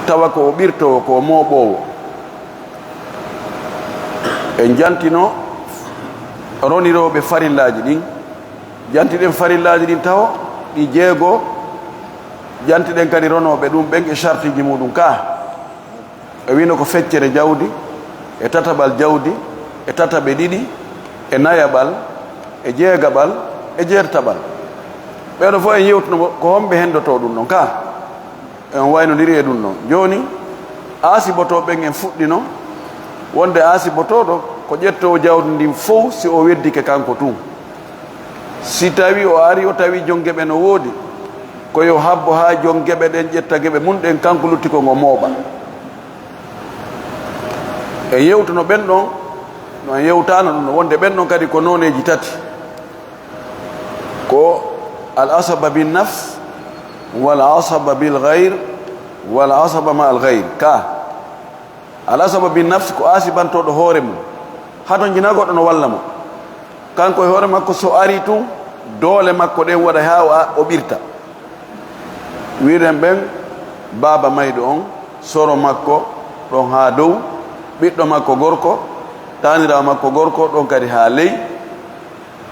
tawa ko o ɓirtowo ko moɓowo en jantino roniroɓe farillaji ɗin jantiɗen farillaji ɗin taw ɗi jeego jantiɗen kadi ronoɓe ɗum ɓen e chartiji muɗum ka e wino ko feccere jawdi e tataɓal jawdi e tataɓe ɗiɗi e nayaɓal e jeegaɓal e jeertaɓal ɓeɗo fof en yewtuno ko homɓe hendoto ɗum ɗon ka en waynodiri e ɗum ɗon joni aasibotoɓen en fuɗɗino wonde aasibotoɗo ko ƴettowo jawdi ndin fof si o weddike kanko tun si tawi o ari o tawi jongueɓe no woodi koyo habbo ha jongueɓe ɗen ƴetta gueɓe mum ɗen kanko lutti ko ngo mooɓa e yewtuno ɓen ɗon no en yewtano ɗum no wonde ɓen ɗon kadi ko noneji tati ko al asaba bin nafs wal asaba bil gayr wal asaba ma al gayr ka al asaba bin nafs ko asibantoɗo hoore mum hato jina goɗɗo no walla mo kanko e hoore makko so ari tun doole makko ɗen waɗa ha o ɓirta wiɗen ɓen baaba mayɗo on soro makko ɗon ha dow ɓiɗɗo makko gorko tanirawo makko gorko ɗon kadi ha ley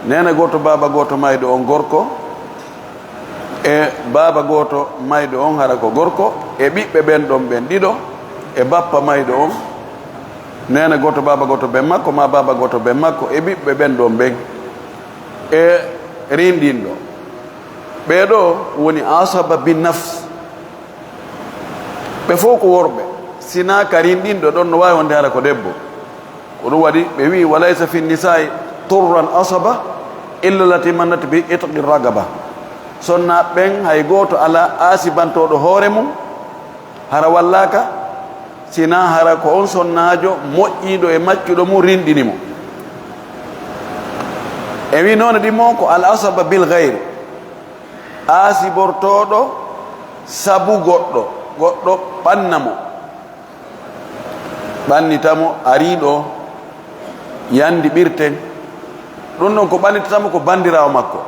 nene goto baaba goto mayɗo on gorko e baaba goto mayɗo on hara ko gorko e ɓiɓɓe ɓen ɗon ɓen ɗiɗo e bappa mayɗo on nene goto baaba goto ben makko ma baaba goto ben makko e ɓiɓɓe ɓen ɗon ɓen e rinɗinɗo ɓeɗo woni asaba bin nafs ɓe fof ko worɓe sina ka rinɗinɗo ɗon no wawi wonde hara ko debbo ko ɗum waɗi ɓe wi walaysa fi nisai turran asaba illa lati mannat bi itqi ragaba sonna ɓen hay goto ala asibantoɗo hoore mum hara wallaka sina hara ko on sonnajo moƴƴiɗo e maccuɗo mum rinɗini mo e wi noon ɗimo ko al asaba bil gayre asibortoɗo sabu goɗɗo goɗɗo ɓannamo ɓannitamo ariɗo yandi ɓirten ɗum ɗon ko ɓannitatamo ko bandirawo makko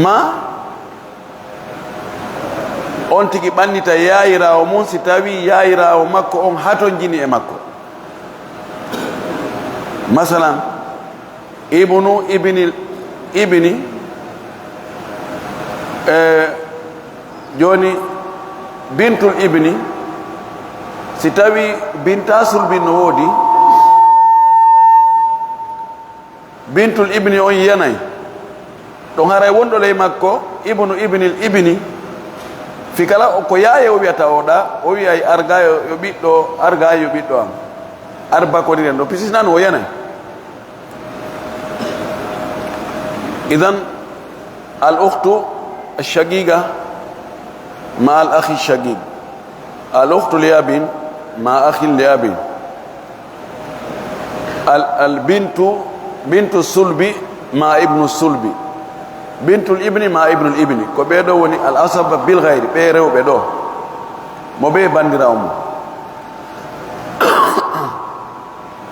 ma on tigi ɓannita yayirawo mum si tawi yayirawo makko on haton jini e makko masalan ibnu ibni joni bintul ibni si tawi bintasul bin no woodi bintul ibni on yiyanayi ɗon haray wonɗo ley makko ibnu ibnil ibni fi kala ko yaaye o wiyata oɗa o wiyay arga yo ɓiɗɗo arga yo ɓiɗɗo am arbakodiren ɗo pisisnan o yanayi idan al ukhtu الشقيقة مع الأخ الشقيق الأخت اليابين مع أخي اليابين البنت بنت الصلب مع ابن الصلب بنت الابن مع ابن الابن كبيدو وني الأصب بالغير بيرو بيدو مبي باندراوم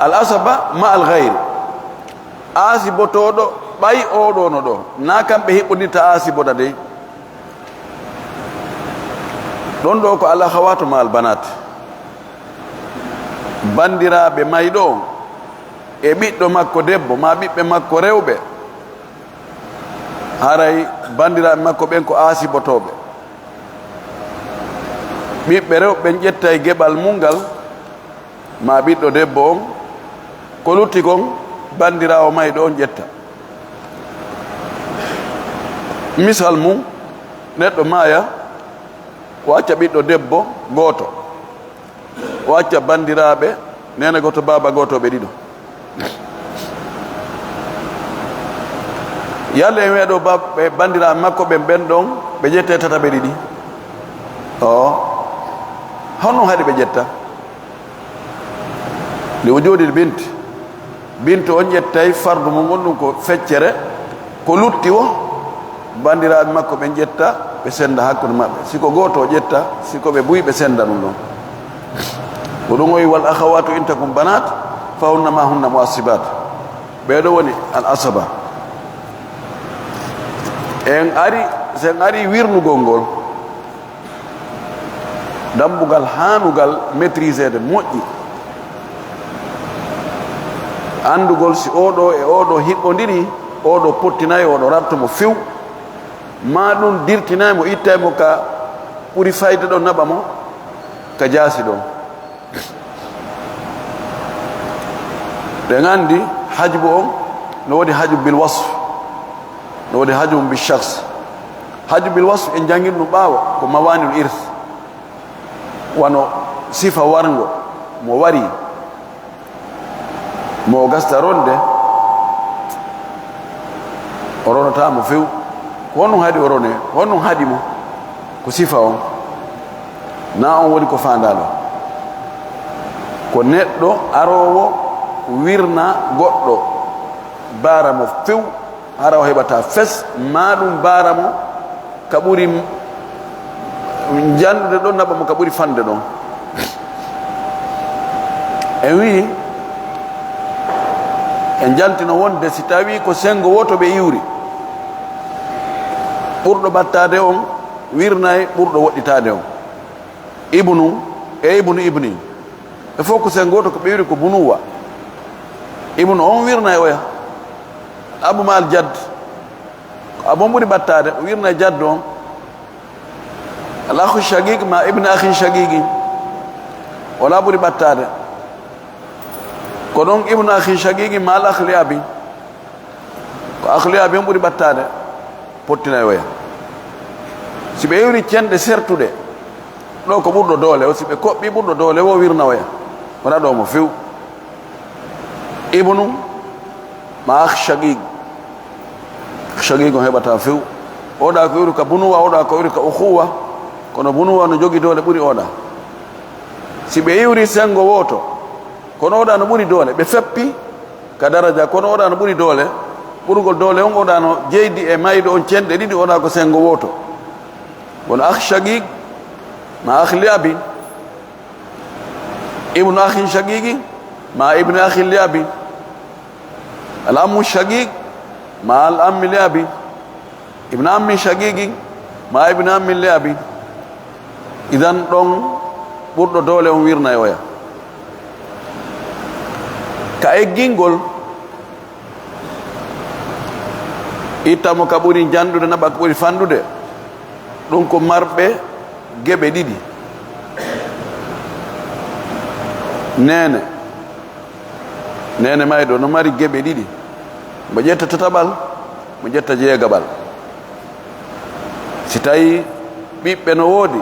الأصب مع الغير asibotoɗo ɓay oɗo no ɗo na kamɓe hiɓɓodinta asiboda dey ɗon ɗo ko allah hawatu ma albanat bandiraɓe mayɗo e ɓiɗɗo makko debbo ma ɓiɓɓe makko rewɓe haray bandiraɓe makko ɓen ko asibotoɓe ɓiɓɓe rewɓe ƴetta e geɓal mungal ma ɓiɗɗo debbo on ko lutti kon bandirawo mayɗo on ƴetta misal mum neɗɗo maaya o acca ɓiɗɗo debbo gooto o acca bandiraɓe nene goto baba goto ɓe ɗiɗo yalla en weeɗo ɓe bandiraɓe makko ɓen ɓen ɗon ɓe ƴette tataɓe ɗiɗi o honno haɗi ɓe ƴetta nde o jooɗi bintu on ƴettay fardu mum on ɗum ko feccere ko lutti o bandiraɓe makko ɓe ƴetta ɓe senda hakkude maɓɓe siko goto o ƴetta siko ɓe buyi ɓe senda ɗum ɗon ko ɗum oyi wal akhawatu in takum banat fa hunna ma hunna muasibat ɓeɗo woni al asaba en ari sen ari wirnugol ngol dambugal hanugal maîtriser de moƴƴi andugol si oɗo e oɗo hiɓɓodiri oɗo pottinayi oɗo rabtomo few ma ɗum dirtinaymo ittaymo ka ɓuri fayde ɗo naɓa mo ka jaasi ɗon ɗen andi hajbu on no waɗi hajbu bil wasf no waɗi hajbu bil shakhs hajbu bil wasf en jangin ɗum ɓaawa ko mawanil irth wano sifa wargo mo wari mo gasta ronde o ronotamo few ko honɗum haɗi o rone honɗum haɗi mo ko sifa on na on woni ko fandalo ko neɗɗo arowo wirna goɗɗo baramo few hara o heɓata fes ma ɗum baramo ka ɓuri jandude ɗon naɓa mo ka ɓuri fande ɗon en wi en jaltino wonde si tawi ko sengo woto ɓe iwri ɓurɗo battade on wirnay ɓurɗo woɗɗitade on ibnu e ibnu ibni e fof ko sengo woto ko ɓe iwri ko bunuwa ibnu on wirnay oya abu mal jadd abon ɓuri battade o wirnay jaddu on al akhu shaqiq ma ibne akhin shaqiqi wala ɓuri battade ko ɗon ibnu akhin shaqiqi ma al akhli abi ko akhli abi on ɓuri battade pottinay oya si ɓe iwri cenɗe sertuɗe ɗo ko ɓurɗo doole o si ɓe koɓɓi ɓurɗo doole wo wirna oya wona ɗo mo few ibnu ma akh shaqiq shaqiq on heɓata few oɗa ko iwri ka bunuwa oɗa ko iwri ka ukhuwa kono bunuwa no jogi doole ɓuri oɗa si ɓe iwri sengo woto kono oɗa no ɓuri doole ɓe feppi ka daraja kono oɗa no ɓuri doole ɓurgol doole on oɗa no jeydi e mayɗo on cenɗe ɗiɗi oɗa ko sengo woto kono akh shaqiq ma akh liabi ibnu akhin shaqiqi ma ibnu akhi liabi al ammu shaqiq ma al ammi liabi ibnu ammi shaqiqi ma ibnu ammi liabi idan ɗon ɓurɗo doole on wirna oya ka eggingol ittamo ka ɓuri jandude naɓa ko ɓuri fandude ɗum ko marɓe geɓe ɗiɗi nene nene mayɗo no mari geɓe ɗiɗi mo ƴetta tataɓal mo ƴetta jeegaɓal si tawi ɓiɓɓe no woodi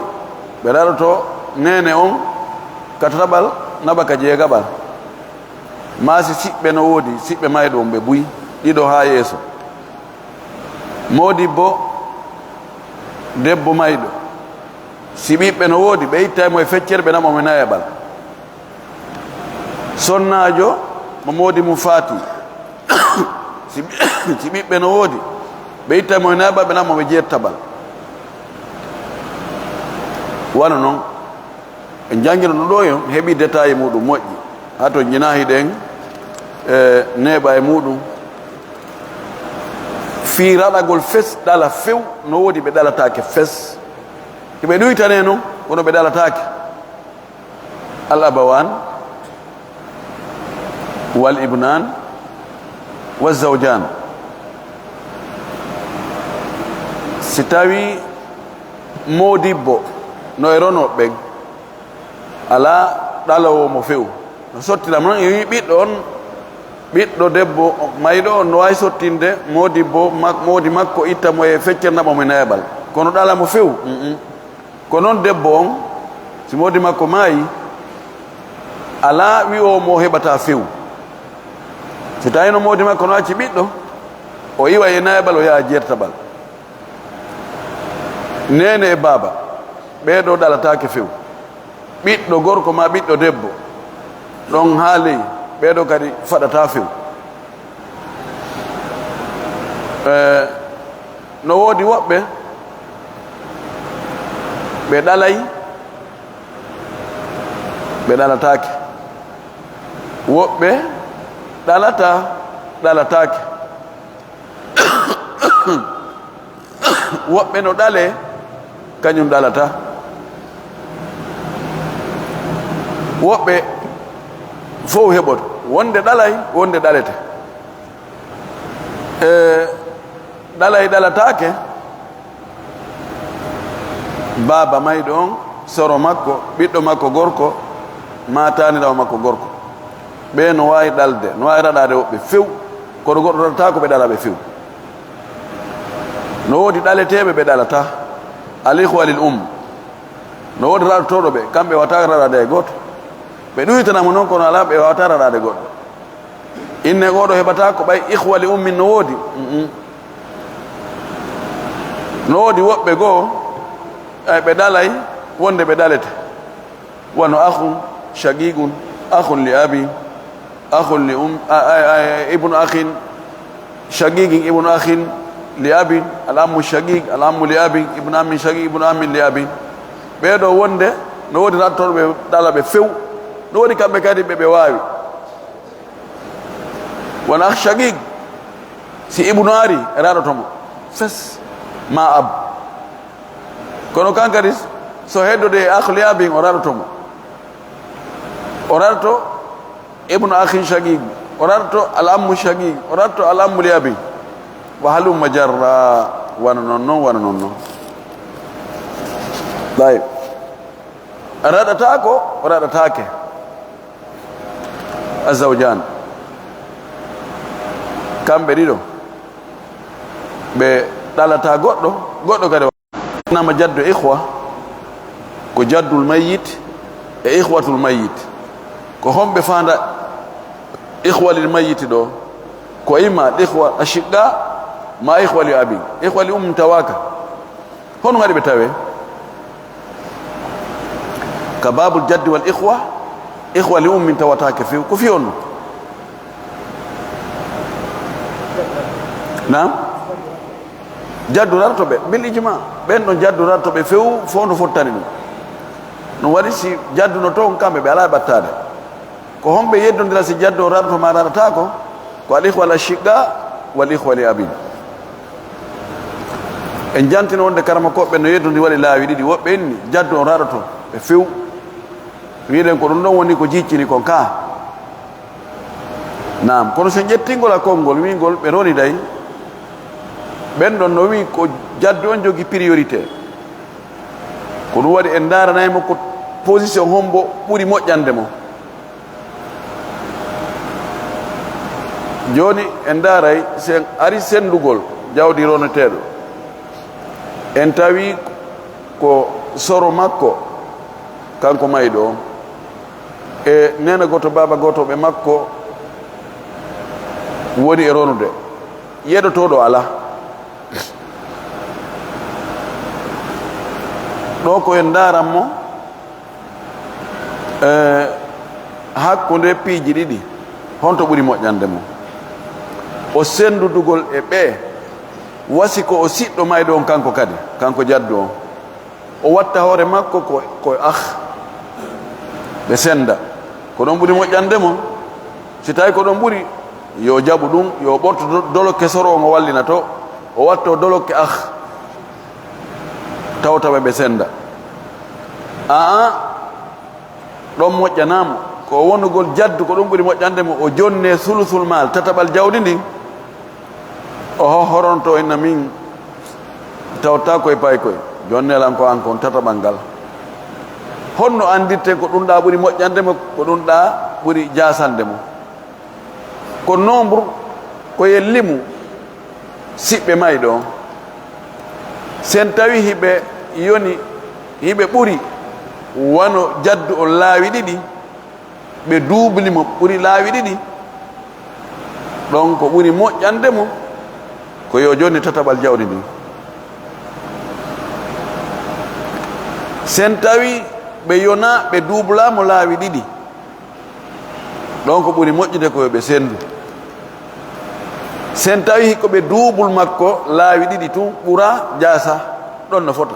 ɓe raroto nene on ka tataɓal naɓa ka jeegaɓal ma si siɓɓe no woodi siɓɓe mayɗo on ɓe buyi ɗiɗo ha yeeso modibbo debbo mayɗo si ɓiɓɓe no woodi ɓe ittaymo e feccere ɓe naɓamo e nayaɓal sonnajo mo moodi mum faati si ɓiɓɓe no woodi ɓe ittaymo e nayaɓal ɓe naɓamo e jeettaɓal wano noon en jangino ɗum ɗo yon heeɓi détail muɗum moƴƴi ha to jinahi ɗen e neeɓa e muɗum fii raɗagol fes ɗala few no woodi ɓe ɗalatake fes ɓe ɗuytane noon kono ɓe ɗalatake al abawan wal ibnan wa zawjan si tawi modibbo no e rono ɓen ala ɗalowo mo few no sottiram noon e wi ɓiɗɗo on ɓiɗɗo debbo mayɗo on no wawi sottinde modibbo moodi makko itta mo e feccere naɓa mo e nayaɓal kono ɗala mo few ko noon debbo on si moodi makko maayi ala wi o mo heɓata few si tawi no moodi makko no acci ɓiɗɗo o iwa e nayaɓal o yaha jertaɓal nene e baaba ɓeeɗo ɗalatake few ɓiɗɗo gorko ma ɓiɗɗo debbo ɗon ha ley ɓeeɗo kadi faɗata few no woodi woɓɓe ɓe ɗalay ɓe ɗalatake woɓɓe ɗalatake woɓɓe no ɗale kañum ɗalata woɓɓe fof heɓoto wonde ɗalay wonde ɗalete ɗalay ɗalatake baba mayɗo on soro makko ɓiɗɗo makko gorko matanirawo makko gorko ɓe no wawi ɗalde no wawi raɗade woɓɓe few kono goɗɗo raɗata ko ɓe ɗalaɓe few no woodi ɗaleteɓe ɓe ɗalata alihwa lil no woodi raɗotoɗo ɓe kamɓe wata raɗade e goto ɓe ɗuytanamo noon kono ala ɓe wawata raɗade goɗɗo inne oɗo heɓata ko ɓay ihwa li ummin no woodi no woodi woɓɓe goo ay ɓe ɗalay wonde ɓe ɗalete wano akhun shagigun akhun li abi akhun li ibnu akhin shagigin ibnu akhin li abi al-ammu shagig al-ammu li abi ibnu ammin shagig ibnu ammin li abi ɓeɗo wonde no woodi rattoɗo ɓe ɗala ɓe few no woodi kamɓe kadi ɓe waawi wona akh shagig si ibnu ari e raɗotomo fes ma ab kono kankadi so heddode akh li abi o raɗotomo o raɗoto ibnu akhin shagig o raɗoto al-ammu shagig o raɗoto al-ammu li abi wa halumma jarra wana non noon wana non noon ɗay raɗata ko raɗatake azawjan kamɓe ɗiɗo ɓe ɗalata goɗɗo goɗɗo kadi nama jaddu ihwa ko jaddul mayyit e ihwatul mayyit ko homɓe fanda ihwa lil mayyit ɗo ko imma ihwa ashidda ma ihwa li abi ihwa li tawaka hono gaɗi ɓe tawe ka babul jaddi wal ihwa li tawatake few ko fi on nam jaddu rartoɓe bil ijma ɓen ɗon jaddu rartoɓe few fo no fottani ɗum no waɗi si jaddu no toon kamɓe ɓe ala ɓattade ko homɓe yeddodira si jaddu o rarto ma rarata ko al ihwa al ashidda wal ihwa li abi en jantino wonde karama koɓɓe no yeddodi waɗi laawi ɗiɗi woɓɓe inni jaddu o raɗoto ɓe few wiɗen ko ɗum ɗon woni ko jiccini kon ka nam kono so ƴettingol a konngol wingol ɓe roni day ɓen ɗon no wi ko jaddu on jogi priorité ko ɗum waɗi en daranaymo ko position hombo ɓuri moƴƴande mo joni en daray sen ari sendugol jawdi roneteɗo en tawi ko soro makko kanko mayɗo e nene goto baba goto ɓe makko woni e ronude yeɗotoɗo ala ɗo ko en daranmo hakkude piiji ɗiɗi honto ɓuri moƴƴande mo o sendudugol e ɓe wasi ko o siɗɗo mayɗo on kanko kadi kanko jaddu on o watta hoore makko ko ɓe senda ko ɗon ɓuri moƴƴande mo si tawi ko ɗon ɓuri yo jaɓu ɗum yo ɓorto dolokke soro on o wallina to o watto dolokke tawtaɓe ɓe senda ɗon moƴƴanamo ko wonugol jaddu ko ɗum ɓuri moƴƴande mo o jonne sulusul mal tataɓal jawdi ndin o horonto inna min tawta koye pay koye jonnelan ko an kon tataɓal ngal honno andirte ko ɗum ɗa ɓuri moƴƴande mo ko ɗum ɗa ɓuri jasande mo ko nombre ko yellimu siɓɓe mayɗo sen tawi hiɓe yoni hiɓe ɓuri wano jaddu on laawi ɗiɗi ɓe duubli mo ɓuri laawi ɗiɗi ɗon ko ɓuri moƴƴande mo ko yo joni tataɓal jawdi ndin sen tawi ɓe yona ɓe duublamo laawi ɗiɗi ɗon ko ɓuri moƴƴude ko yoɓe sendu sen tawi ko ɓe duubul makko laawi ɗiɗi tun ɓura jasa ɗon no fota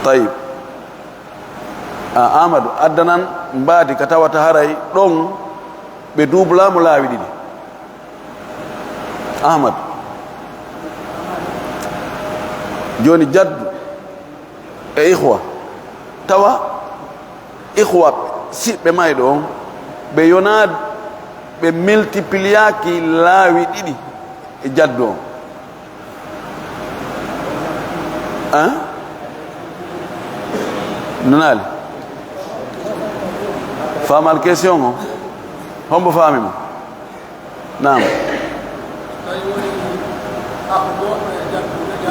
tayib amadou addanan mbaadi ka tawata haray ɗon ɓe duublamo laawi ɗiɗi ahmadou joni jaddu e ihwa tawa ihwa siɓɓe mayɗo on ɓe yona ɓe multipliaki laawi ɗiɗi e jaddu on nanali famal question o hombo famimo nam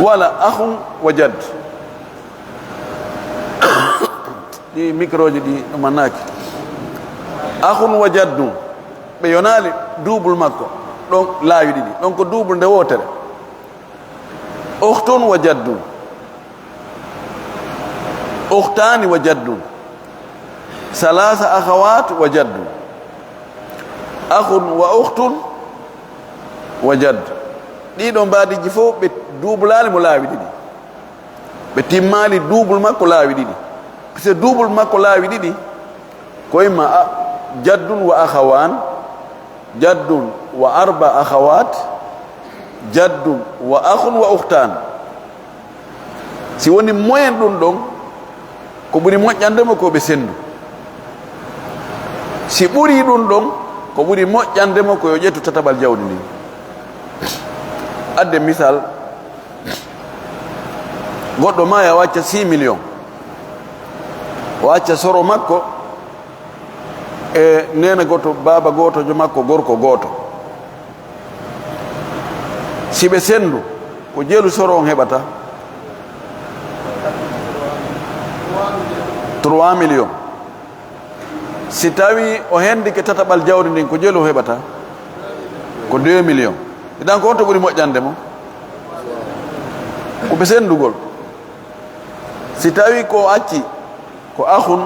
wala akhun wa jadd ɗi micro ji ɗi ɗumannaki akhun wa jaddu ɓe yonali double makko ɗon laawi ɗiɗi ɗon ko double nde wotere ukhtun wa jaddu ukhtani wa jaddu salasa akhawat wa jaddu akhun wa ukhtun wa jadd ɗiɗo mbadiji fof ɓe duubulali mo laawi ɗiɗi ɓe timmali double makko laawi ɗiɗi puisque double makko laawi ɗiɗi koyma jaddun wa akhawan jaddun wa arba akhawat jaddun wa akhun wa ukhtan si woni moyen ɗum ɗon ko ɓuri moƴƴandema ko ɓe sendu si ɓuri ɗum ɗon ko ɓuri moƴƴandema ko yo ƴettu tataɓal jawdi ndi adde misal goɗɗo ma ya wacca 6 millions wacca soro makko e nene goto baba goto jo makko gorko goto si ɓe sendu ko jeelu soro on heɓata 3 millions si tawi o hendike tataɓal jawdi ndin ko jeelu o heɓata ko 2 millions idan ko onto ɓuri moƴƴande mo ko ɓe sendugol si tawi ko acci ko akhun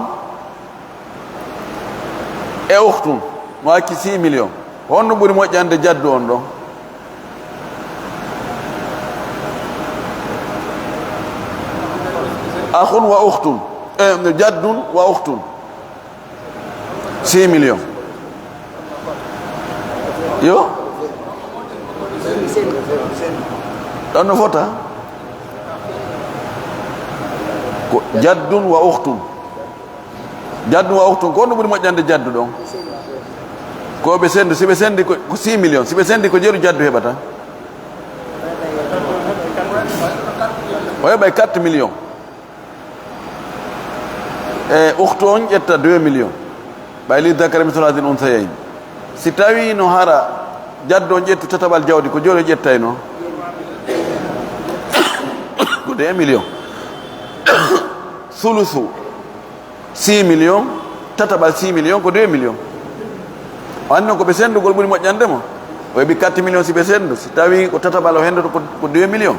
e ukhtun mo acci 6 millions honno ɓuri moƴƴande jaddu on ɗon akhun wa ukhtun jaddun wa ukhtun 6 millions yo ɗon no fota ko jaddun wa ukhtun ko honno ɓuri moƴƴande jaddu ɗon ko ɓe sendu si ɓe sendi ko 6 millions si ɓe sendi ko jeeru jaddu heɓata o heɓay 4 millions e ukhtu on ƴetta 2 millions ɓay li dakara misl hadin unsayayn si tawi no hara jaddu on ƴettu tataɓal jawdi ko jeeru ƴettayno ko 2 millions sulusu 6 millions tataɓal 6 millions ko 2 millions o anndi noon ko ɓe sendugol ɓuri moƴƴande mo o heɓi 4 millions si ɓe sendu si tawi ko tataɓal o hendoto ko 2 millions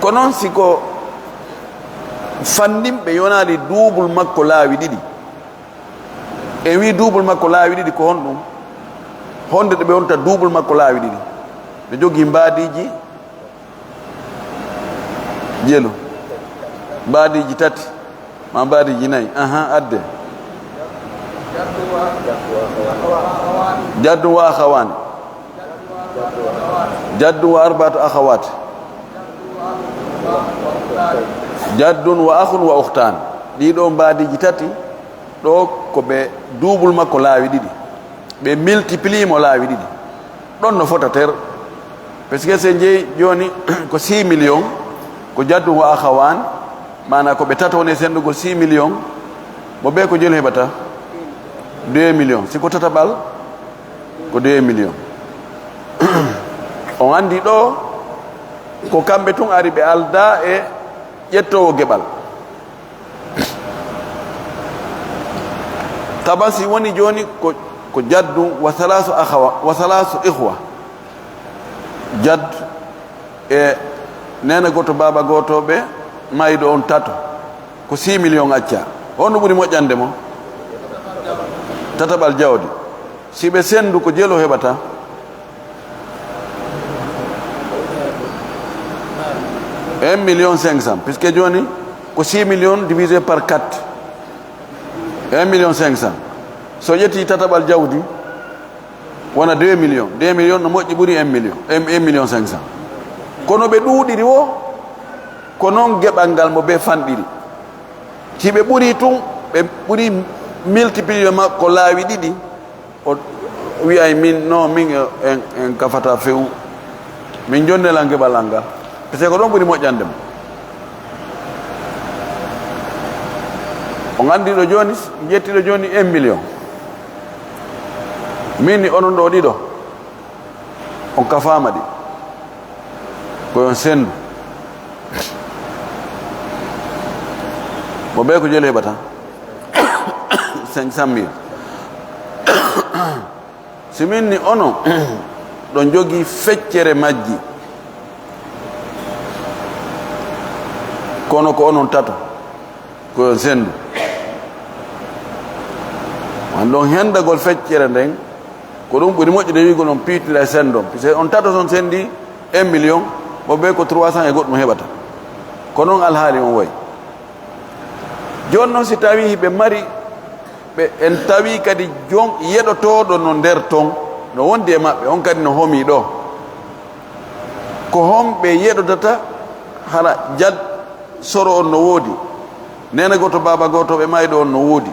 ko noon siko fandimɓe yonali double makko laawi ɗiɗi e wi double makko laawi ɗiɗi ko honɗum honde ɗo ɓe wonta double makko laawi ɗiɗi ɓe jogii mbaadiji jelu mbaadiji tati ma mbaadiji nayi adde jaddu wa akhawan jaddu wa arbatu akhawat jaddun wa akhun wa ukhtan ɗiɗo mbaadiji tati ɗo ko ɓe double makko laawi ɗiɗi ɓe multiplie mo laawi ɗiɗi ɗon no fota ter par ce que se jeeyi joni ko 6 millions ko jaddun wa akhawan mana ko ɓe tata woni sendugol 6 millions mo ɓe ko jelu heɓata 2 millions siko tataɓal ko 2 millions on andi ɗo ko kamɓe tun ari ɓe alda e ƴettowo geɓal tabasi woni joni ko jaddu wa salasu akhawa wa salasu ikhwa jadd e nene goto baba goto ɓe mayɗo on tato ko 6 millions acca honno ɓuri moƴƴande mo tataɓal jawdi si ɓe sendu ko jeelo heɓata un million 500 puisque joni ko 6 millions divisé par 4 1 million 500 so ƴetti tataɓal jawdi wona 2 millions no moƴƴi ɓuri 1 million 500 kono ɓe ɗuuɗiri o ko noon geɓal ngal mo ɓe fanɗiri si ɓe ɓuri tun ɓe ɓuri multiplier makko laawi ɗiɗi o wiyay min non min en kafata few min jonnelan geɓal al ngal par ce que ko ɗon ɓuri moƴƴande mo o gandiɗo joni jettiɗo joni 1 million min ni onon ɗo ɗiɗo on kafama ɗi koyon sendu mo ɓe ko jeli heɓata 500 000 si min ni onon ɗon jogii feccere majji kono ko onon tato koyon sendu an ɗon hendagol feccere nden ko ɗum ɓuri moƴƴude wigo noon piitila e sendon puisque on tato son sendi 1 million mo ɓe ko 300 e goɗɗum heɓata ko noon alhaali on woyi joni noon si tawi hiɓe mari ɓe en tawi kadi jon yeɗotoɗo no nder ton no wondi e maɓɓe on kadi no homi ɗo ko homɓe yeɗotata hara jad soro on no woodi nene goto baba goto ɓe mayɗo on no woodi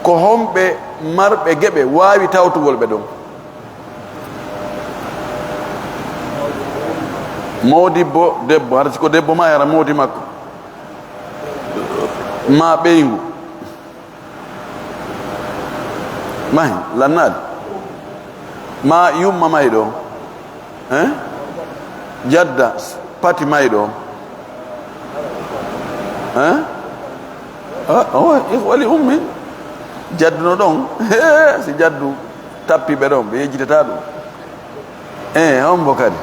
ko homɓe marɓe geɓe wawi tawtugol ɓe ɗon modibbo debbo hara siko debbo ma hara modi makko ma ɓeygu mahi lannaɗe ma yumma mayɗo jadda pati mayɗo wali ummi jadduno ɗon si jaddu tappiɓe ɗon ɓe yejjitata ɗum hombo kadi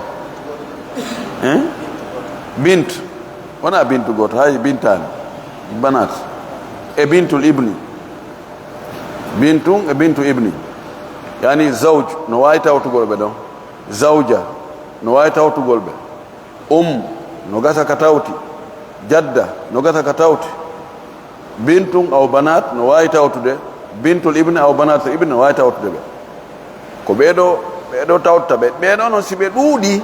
bintu wona bintu goto hay bintani banat e bintul ibni bintun e bintu ibni yani zawj no wawi tawtugol ɓe ɗon zawja no wawi tawtugol ɓe no gasa ka tawti jadda no gasa ka tawti bintun aw banat no wawi tawtude bintul ibni aw banat ibni no wawi tawtude ɓe ko ɓeɗo tawta ɓe ɓeɗo noon si ɓe ɗuuɗi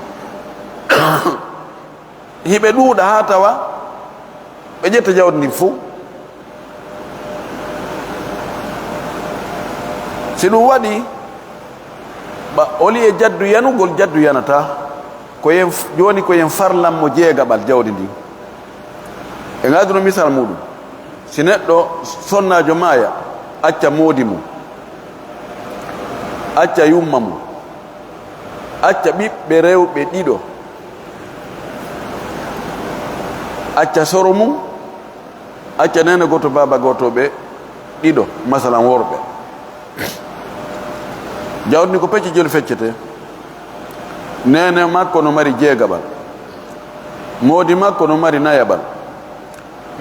hiɓe ɗuuɗa ha tawa ɓe ƴetta jawdi ndi fuu si ɗum waɗi oli e jaddu yanugol jaddu yanata koyen joni koyen farlanmo jeegaɓal jawdi ndi e ngaduno misal muɗum si neɗɗo sonnajo maaya acca moodi mum acca yumma mum acca ɓiɓɓe rewɓe ɗiɗo acca soro mum acca nene goto baba goto ɓe ɗiɗo masalan worɓe jawdi ni ko pecce joli feccete nene makko no mari jeegaɓal moodi makko no mari nayaɓal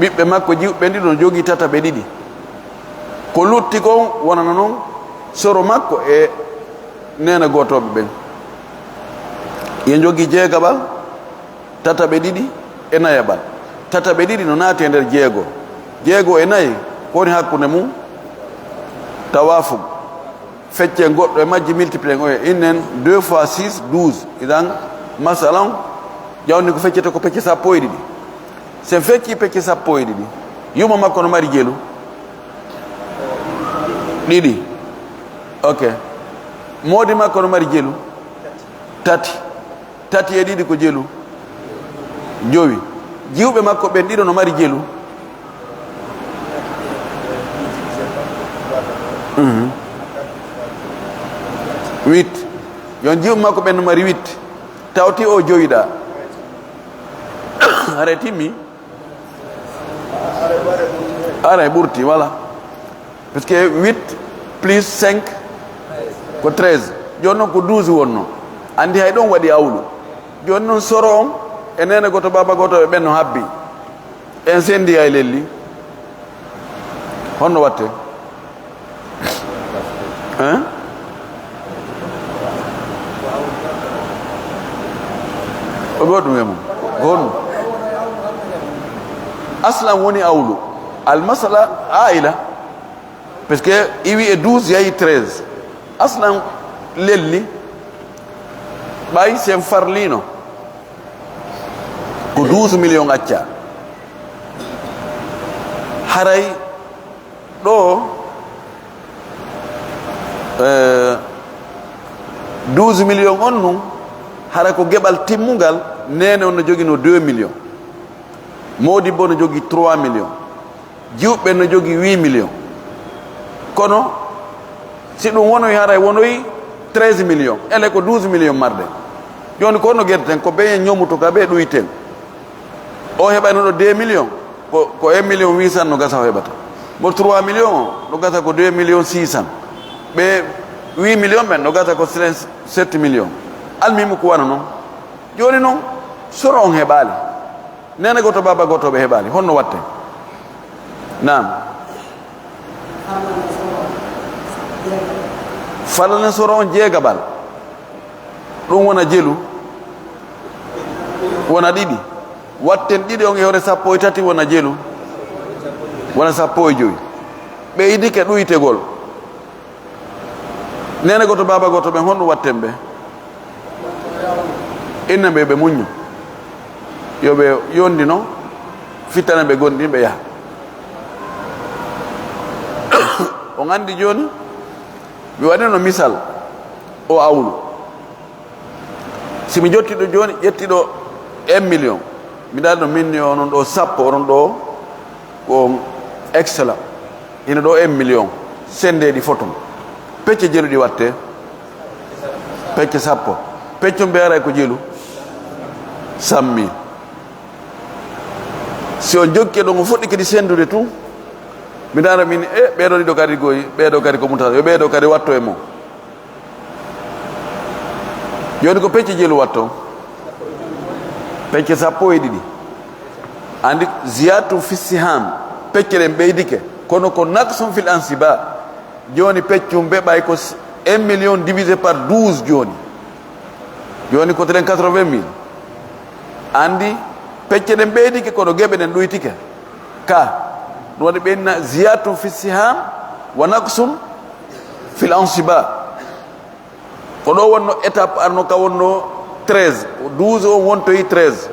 ɓiɓɓe makko jiwɓe ɗiɗo no jogii tataɓe ɗiɗi ko lutti kon wonana noon soro makko e nene gotoɓe ɓen ye jogii jeegaɓal tataɓe ɗiɗi e nayaɓal tataɓe ɗiɗi no naati e nder jeego e nayi kowoni hakkunde mum tawafug fecce goɗɗo e majji multiplié o innen 2 fois 6 12 idan masalan jawni ko feccete ko pecce sappo e ɗiɗi sen fecci pecce sappo e ɗiɗi yuma makko no mari jeelu ɗiɗi ok moodi makko no mari jeelu tati e ɗiɗi ko jeelu jowi jiwɓe makko ɓen ɗiɗo no mari jeelu 8 yon jiwɓe makko ɓen no mari 8 tawti o joyiɗa are timmi ara ɓurti voilà parce que 8 plus 5 ko 13 joni noon ko 12 wonno andi hay ɗon waɗi awlu joni noon soro on e nene goto baba goto ɓe ɓen no habbi en sendi hay lelli honno watte o goɗɗum e mum gonɗum aslan woni awlu almasala aila parce que iwi e 12 yahi 13 aslan lelli ɓay sen farlino ko 12 million acca haray ɗo 12 millions on nun hara ko geɓal timmugal nene on no jogino 2 millions modibbo no jogi 3 millions jiwɓe no jogi 8 millions kono si ɗum wonoyi haray wonoyi 13 millions ele ko 12 millions marde joni ko no guerten ko ɓe ñomuto ka ɓe ɗuyten o heɓayno ɗo 2 millions ko 1 million 800 no gasa o heɓata mo 3 millions o no gasa ko 2 millions 600 ɓe 8 millions ɓen no gasa ko 7 millions almimo ko wana noon joni noon soro on heɓali nene goto baba goto ɓe heɓali honno watte nam falane soro on jeegabal ɗum wona jelu wona ɗiɗi watten ɗiɗi on e hoore 13 wona jelu wona 15 ɓe idike ɗuytegol nene goto baba goto ɓen honɗum watten ɓe inna ɓe ɓe muñño yoɓe yondino fittana ɓe gonɗin ɓe yaha on andi joni mi waɗino misal o awlu simi jottiɗo joni ƴettiɗo 1 million mi ɗaɗo minni onon ɗo 10 onon ɗo ko excellent ina ɗo 1 million sendeɗi photon pecce jelu ɗi watte pecce 10 pecco mbeyaray ko jelu 100 000 si o jokki ɗo ngo fuɗɗi kadi sendude tout mi dara min ɓeɗo ɗiɗo kadi goyi ɓeɗo kadi ko mutata yo ɓeɗo kadi watto e mo joni ko pecce jelu watto pecce 12 andi ziyatu fi siham pecce ɗen ɓeydike kono ko naksum fil ansiba joni peccum ɓeɓay ko 1 million divisé par 12 joni ko 80 000 andi pecce ɗen ɓeydike kono geɓe ɗen ɗuytike ka ɗum waɗi ɓenna ziyatu fi siham wa naksum fil ansiba ko ɗo wonno étape arno ka wonno 13 12 on wontoyi 13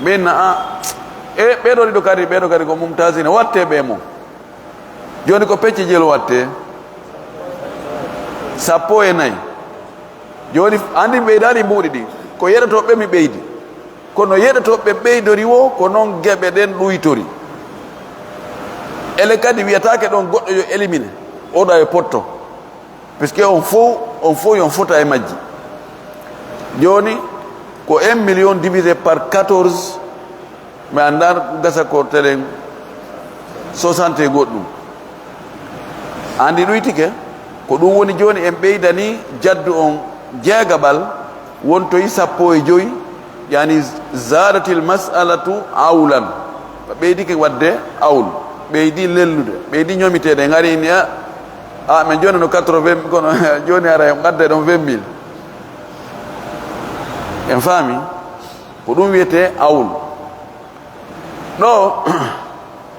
ɓenna ɓeɗo ɗiɗo kadi ko mumtasine watte ɓe mo joni ko pecce jelo watte 14 joni andi ɓeydani mbuuɗi ɗi ko yeɗotoɓe mi ɓeydi kono yeɗotoɓe ɓeydori wo ko noon geɓe ɗen ɗuytori ele kadi wiyatake ɗon goɗɗo yo élimine oɗo e potto puisque on fof yon fota e majji joni ko 1 million divisé par 14 mi anda gasa ko telen 60 e goɗɗum andi ɗuytike ko ɗum woni joni en ɓeydani jaddu on jeegaɓal wontoyi 15 yani zadatil mas'alatu awlan ɓeydike wadde awl ɓeydi lellude ɓeydi ñomiteɗe gari ni men joni no 80 kono joni ara en gadda ɗon 20 000 en faami ko ɗum wiyete awl ɗo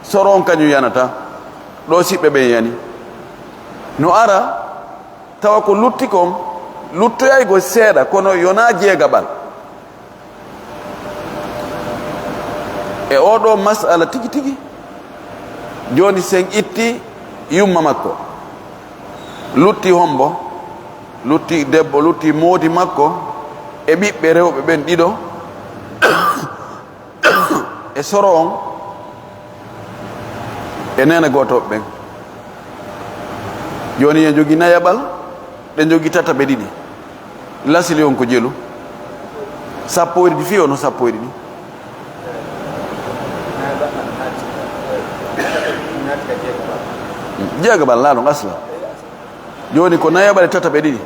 soro on kañum yanata ɗo siɓɓe ɓen yani no ara tawa ko lutti kon luttoyaygo seeɗa kono yona jeegaɓal e oɗo masala tigi tigi joni sen itti yumma makko lutti hombo lutti debbo lutti moodi makko e ɓiɓɓe rewɓe ɓen ɗiɗo e soro on e nene gotoɓe ɓen joni en jogui nayaɓal ɗe jogui tataɓe ɗiɗi lasili on ko jelu 10 fi ono 10 jeegaɓal laaɗon asla joni ko nayaɓal e tataɓe ɗiɗi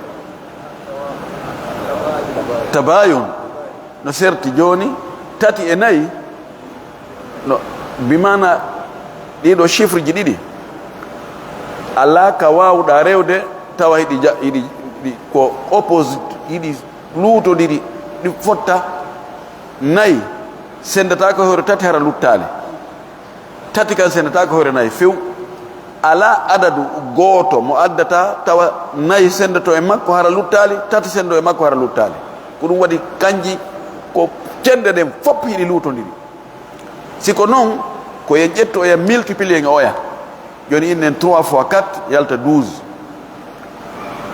tabayun no serti joni 3 e 4 no bimana ɗiɗo chiffre ji ɗiɗi ala ka wawɗa rewde tawa hiɗi ko opposite hiɗi luutodiri ɗi fotta 4 sendata ko hoore 3 hara luttali 3 kan sendata ko hoore 4 few ala adadu goto mo addata tawa 4 sendato e makko hara luttali 3 sendo e makko hara luttali ko ɗum waɗi kanji ko cende ɗen fopp hiɗi luutodiri siko noon ko yen ƴetto oya multiplier nga oya joni innen 3 fois 4 yalta 12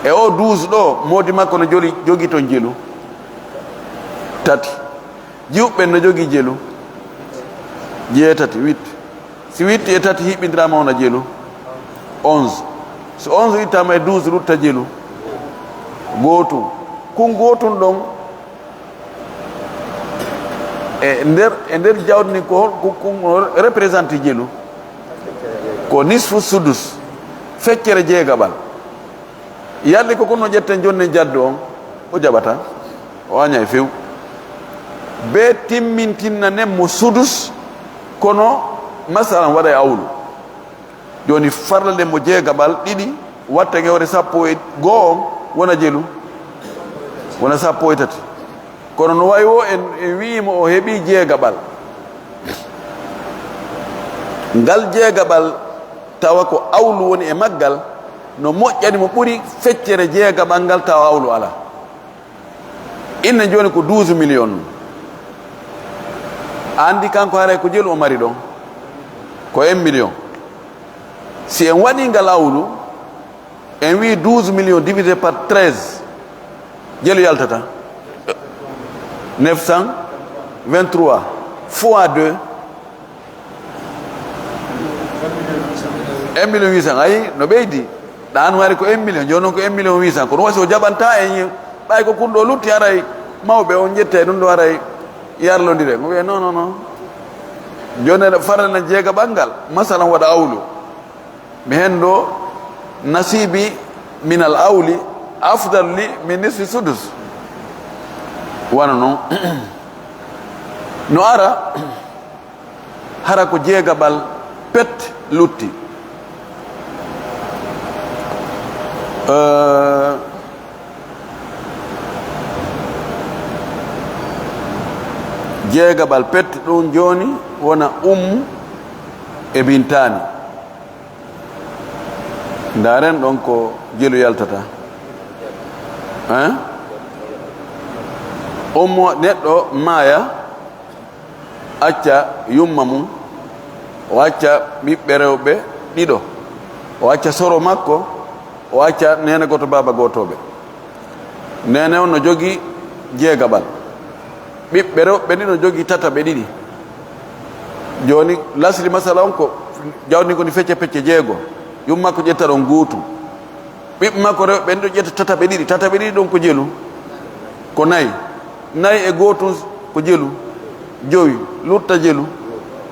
e o 12 ɗo modi makko no jogi ton jelu tati jiwɓe no jogi jelu jeetati 8 si 8 e tati hiɓɓindirama ona jelu 11 so 11 ittama e 12 rutta jelu gootum kun gootum ɗon e nder jawdi ni ko représente jelu ko nisfu sudus feccere jeegaɓal yalde ko kono ƴetten jonne jaddu on o jaɓata o aña e few be timmintinna nen mo sudus kono masalan waɗa e awlu joni farlade mo jeegaɓal ɗiɗi watta gewre 1 on wona jelu wona 13 kono no wayi o en wiimo o heeɓi jeegaɓal ngal jeegaɓal tawa ko awlu woni e maggal no moƴƴani mo ɓuri feccere jeegaɓal ngal tawa awlu ala inne joni ko 12 million andi kanko haray ko jelu o mari ɗon ko 1 million si en waɗi ngal awlu en wi 12 millions divisé par 13 jelu yaltata 923 fois 2 1 million 800 ayi no ɓeydi ɗan wari ko 1 million joni noon ko 1 million 800 ko ɗum wasi o jaɓanta en ɓay ko kunɗo lutti aray mawɓe on jette ɗum ɗo aray yarlodire mo wiye non joni farana jeegaɓal ngal masalan waɗa awlu mi hen ɗo nasibi min al awli afdal li min nisfi sudus wana noon no ara hara ko jeegaɓal pet lutti jeegaɓal pet ɗum joni wona e bintani ndaren ɗon ko jelu yaltata neɗɗo maaya acca yumma mum o acca ɓiɓɓe rewɓe ɗiɗo o acca soro makko o acca nene goto baba gotoɓe nene on no jogi jeegaɓal ɓiɓɓe rewɓe ɗi no jogi tataɓe ɗiɗi joni lasri masala on ko jawdi ko ni fecce pecce jeego yumma ko ƴetta ɗon gootu ɓiɓɓe makko rewɓe ɗi ɗo ƴetta tataɓe ɗiɗi ɗon ko jelu ko nayi e gootum ko jelu jowi lutta jelu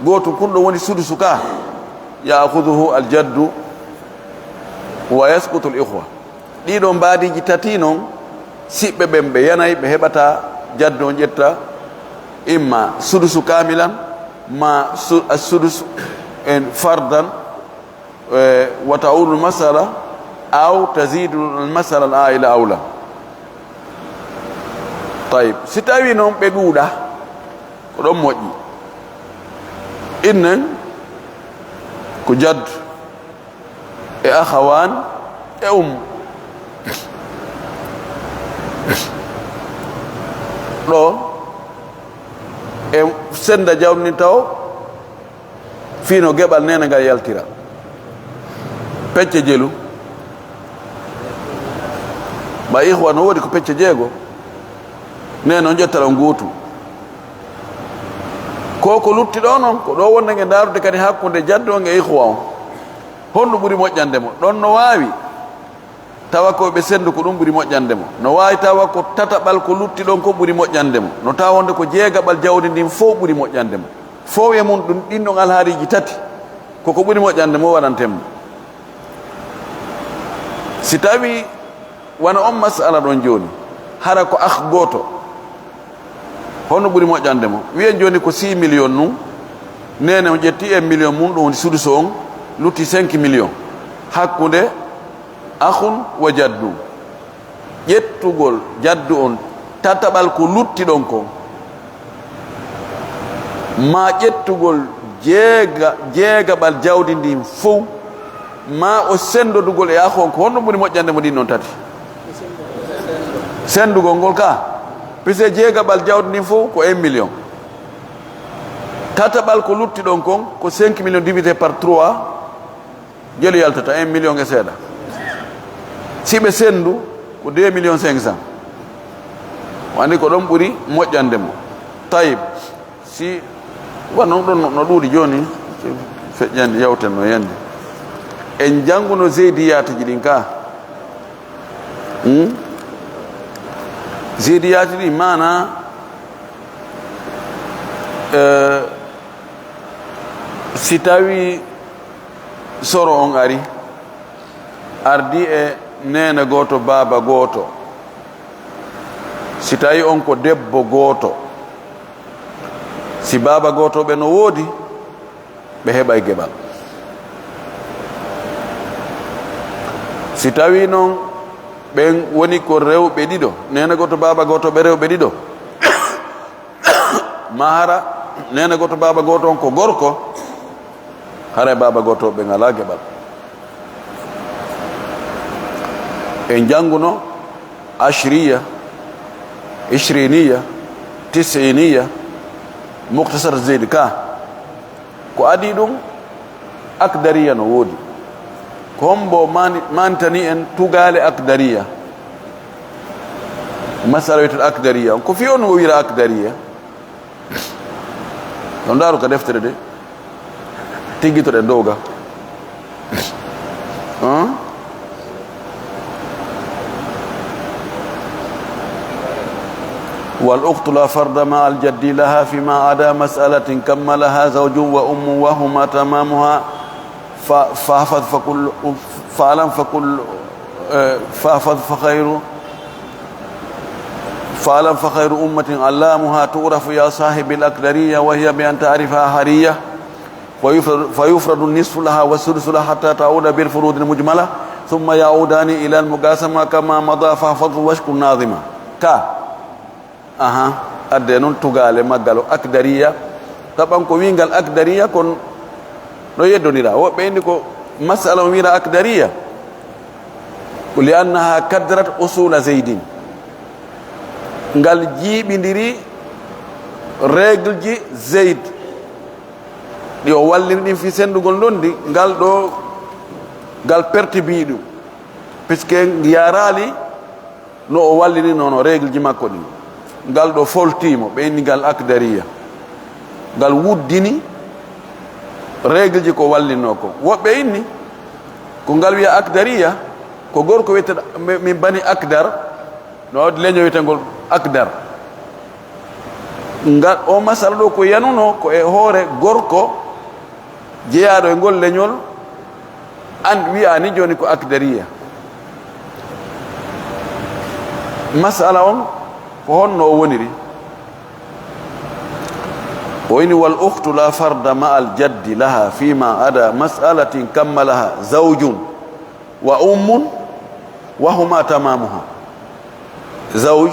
gootum kun ɗo woni sudusu ka yaahuduhu aljaddu wa yaskutu l ihwa ɗiɗo mbaadiji tati noon siɓɓe ɓen ɓe yanayi ɓe heɓata jaddu on ƴetta imma sudusu kamilan ma sudus en fardan wa ta'ulu masala aw tazidu almasala al aila awla tayib si tawi noon ɓe ɗuuɗa ko ɗon moƴƴi innen ko jaddu e ahawan e ɗo e senda jawni taw fino geɓal nene ngal yaltira pecce jelu ba ihwa no woodi ko pecce jeego nene on ƴettala nguutu ko lutti ɗo noon ko ɗo wonnange daarude kadi hakkude jaddo on e ihwa on honɗum ɓuri moƴƴande mo ɗon no waawi tawa ko ɓe sendu ko ɗum ɓuri moƴƴande mo no waawi tawa ko tataɓal ko lutti ɗon ko ɓuri moƴƴande mo no tawa wonde ko jeegaɓal jawdi ndin fof ɓuri moƴƴande mo fof e mum ɗum ɗin ɗon alhaariji tati koko ɓuri moƴƴande mo waɗantemmo si tawi wona on masala ɗon joni hara ko gooto honno ɓuri moƴƴande mo wiyen joni ko 6 million num nene o ƴetti 1 million mum ɗum woni suduso on lutti 5 million hakkude ahun wa jaddu ƴettugol jaddu on tataɓal ko lutti ɗon ko ma ƴettugol jeegaɓal jawdi ndin fof ma o sendodugol e ahon ko honno ɓuri moƴƴande mo ɗin noon tati sendugol ngol ka pise jeegaɓal jawdi ndin fof ko 1 million tataɓal ko lutti ɗon kon ko 5 million divisé par 3 jelu yaltata 1 million e seeɗa si ɓe sendu ko 2 millions 500 wandi ko ɗon ɓuri moƴƴande mo tayib si wanon ɗon no ɗuuɗi joni feƴƴande yawten no yande en jannguno zeydiyataji ɗin ka zeydiyati ɗi mana si tawi soro on ari ardi e nene goto baba goto si tawi on ko debbo goto si baba goto ɓe no woodi ɓe heɓay geɓal si tawi noon ɓen woni ko rewɓe ɗiɗo nene goto baba goto ɓe rewɓe ɗiɗo mahara nene goto baba goto on ko gorko hara baba goto ɓe ngala geɓal en jannguno ashriya ishriniya tisiniya muktasar zeyd ka ko adi ɗum akdariya no woodi ko hombo mantani en tugale akdariya masala wiyeten akdariya ko fi on o wira akdariya no ndaaru ka deftere de tiggitoɗen dowga والأخت لا فرد مع الجد لها فيما عدا مسألة كملها زوج وأم وهما تمامها فاحفظ فكل فاعلم فكل فاحفظ فخير أمة علامها تعرف يا صاحب الأكدرية وهي بأن تعرفها حرية فيفرد النصف لها والسدس لها حتى تعود بالفروض المجملة ثم يعودان إلى المقاسمة كما مضى فاحفظ واشكر ناظمة adde noon tugale maggalo akdariya taɓan ko wingal akdariya kon no yeddonira woɓɓe indi ko masala o wira akdariya li annaha kadrat usula zeydin ngal jiiɓidiri règle ji zeyd ɗi o wallini ɗin fi sendugol ndondi ngal ɗo ngal pertibi ɗum puisque yarali no o wallini nono règle ji makko ɗin ngal ɗo foltimo ɓe inni ngal akdariya ngal wuddini règle ji ko wallinno ko woɓɓe inni ko ngal wiya akdariya ko gorko wiyete min bani akdar no wawde leño wiyetengol akdar ngal o masala ɗo ko yanuno ko e hoore gorko jeeyaɗo e ngol leñol an wiya ni joni ko akdariya masala on ko honno o woniri o ini wal ukhtu la farda ma al jaddi laha fima ada mas'alatin kammalaha zawjun wa ummun wa huma tamamuha zawj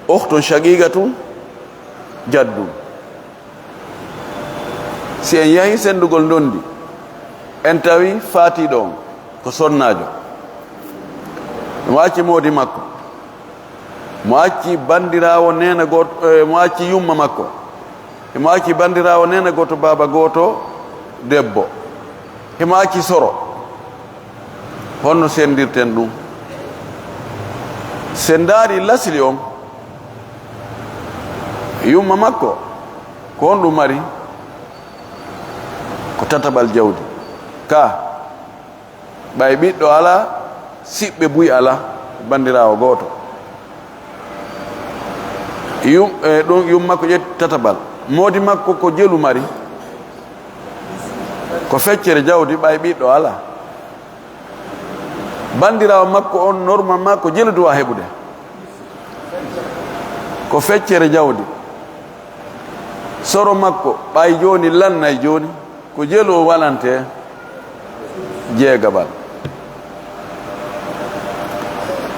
ukhtun shaqiqatun jaddun si en yahi sendugol ndondi en tawi fatiɗo on ko sonnajo mo acci moodi makko mo acci bandirawo nena goto mo acci yumma makko mo acci bandirawo nena goto baba goto debbo mo acci soro honno sendirten ɗum sen daari lasli on yumma makko ko on ɗum mari ko tataɓal jawdi ka ɓay ɓiɗɗo ala siɓɓe buy ala bandirawo goto ɗum yum makko ƴetti tataɓal moodi makko ko jelu mari ko feccere jawdi ɓay ɓiɗɗo ala bandirawo makko on normalement ko jelu duwa heɓude ko feccere jawdi soro makko ɓay joni lannay joni ko jelu o walante jeegaɓal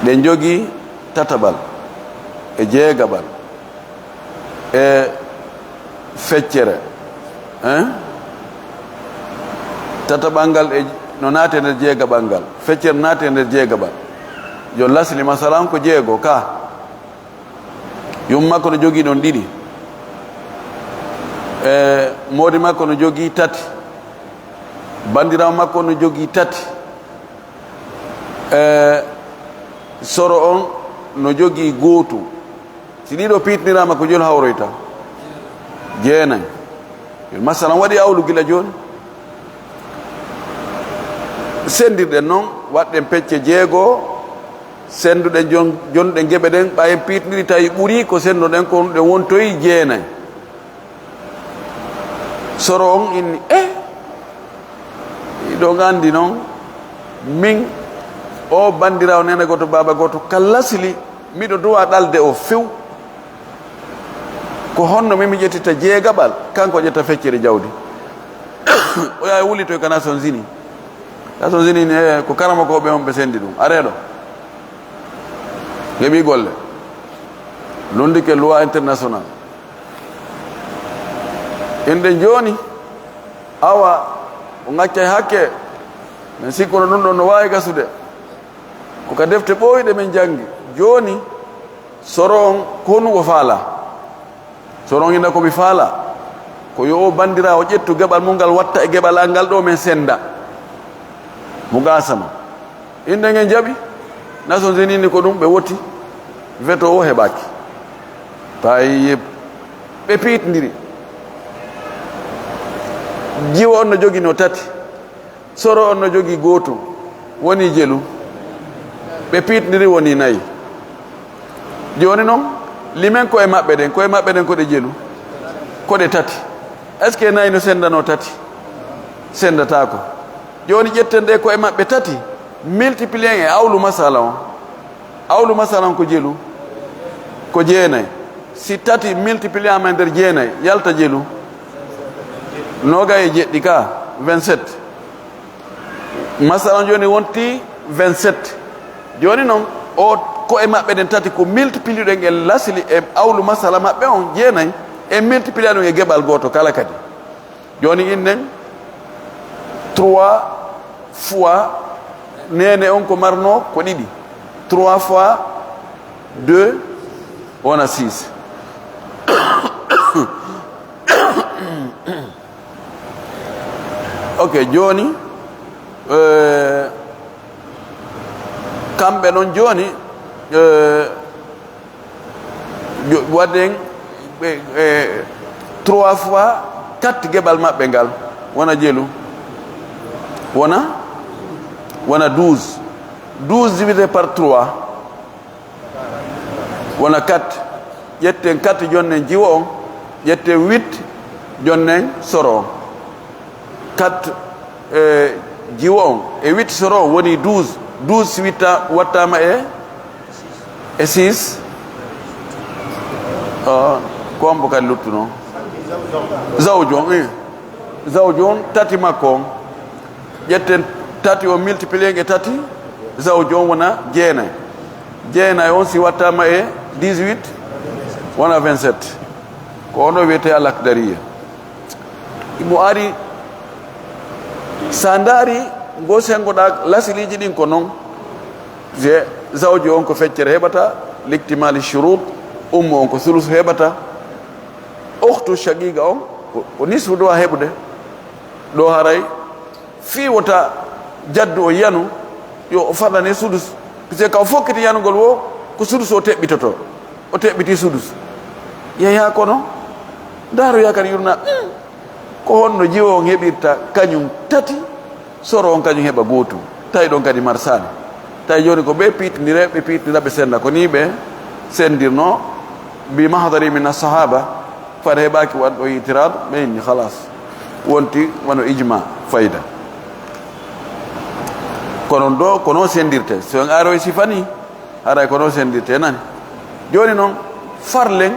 ɓe jogii tataɓal e jeegaɓal e feccere tataɓal ngal e no naate nder jeegaɓal ngal feccere naate nder jeegaɓal jon lasli masalan ko jeego ka yum makko no jogii ɗon ɗiɗi e moodi makko no jogii tati bandirawo makko no jogii tati soro on no jogii gootu si ɗiɗo piitinirama ko joni hawroyta jeenayi masalan waɗi awlu gila joni sendirɗen noon waɗɗen pecce jeegoo senduɗen jonɗen geɓe ɗen ɓayen piitiniri tawi ɓuuri ko sendoɗen ko ɗen wontoyi jeenayi soro on inni ɗo gandi noon min o bandirawo nene goto baba goto kala sili miɗo duwa ɗalde o few ko honno min mi ƴettita jeegaɓal kanko ƴetta feccere jawdi o yaha wulitoy kana son zini son zini ne ko karama ko ɓe on ɓe sendi ɗum areɗo heɓi golle londike loi international inde joni awa o ŋaccay hakke min sikkono ɗum ɗon no wawi gasude koka defte ɓooyɗe men jangi joni soro on ko honnugo faala soro on inna komi faala ko yo o bandira o ƴettu geɓal mum ngal watta e geɓal al ngal ɗo men senda mo gasama inde ngen jaɓi nason zenini ko ɗum ɓe woti veto o heɓaki tawi ɓe piitidiri jiwa on no jogii no tati soro on no jogii gooto woni jelu ɓe piitidiri woni nayi joni noon limen koye maɓɓe ɗen koɗe jelu koɗe tati est ce que nayi no sendano tati sendatako joni ƴetten ɗe koye maɓɓe tati multiplien e awlu masala on awlu masala on ko jelu ko jeenayi si tati multiplien ama nder jeenayi yalta jelu noga e jeɗɗi ka 27 masala joni wonti 27 joni noon o ko e maɓɓe ɗen tati ko multiplie ɗen e lasili e awlu masala maɓɓe on jeenayi e multiplie ɗum e geɓal goto kala kadi joni innen 3 fois nene on ko marno ko ɗiɗi 3 fois 2 wona 6 ok joni kamɓe noon joni waɗen 3 fois 4 geɓal maɓɓe ngal wona jelu wona 12 divisé par 3 wona 4 ƴetten 4 jonnen jiwo on ƴetten 8 jonnen soro on 4 jiwo on e 8 soro on woni 12 si witta wattama e 6 kombo kadi luttuno zawju on tati makko on ƴetten tati o multiplié e tati zawju on wona jeenayi on si wattama e 18 wona 27 ko ono wiyete alakdariya mo ari sa ndaari ngo sengoɗa lasiliji ɗin ko noon je zawju on ko feccere heɓata l'ictimali shurut ummu on ko sulus heɓata ukhtu shaqiqa on ko nisfu ɗo a heɓude ɗo haray fi wota jaddu o yanu yo o fadane sudus puisque ka o fokkiti yanugol wo ko sudus o teɓɓitoto o teɓɓiti sudus yeeya kono ndaaroya kadi yurna ko honno jiwo on heɓirta kañum tati soro on kañum heɓa gootum tawi ɗon kadi marsani tawi joni ko ɓe piitidira ɓe senda ko ni ɓe sendirno bi mahdari min assahaba fada heɓaki waɗɗo itirad ɓe inni halas wonti wono ijma fayda kono ɗo ko noon sendirte so en aroy sifani haray ko noon sendirte nani joni noon farlen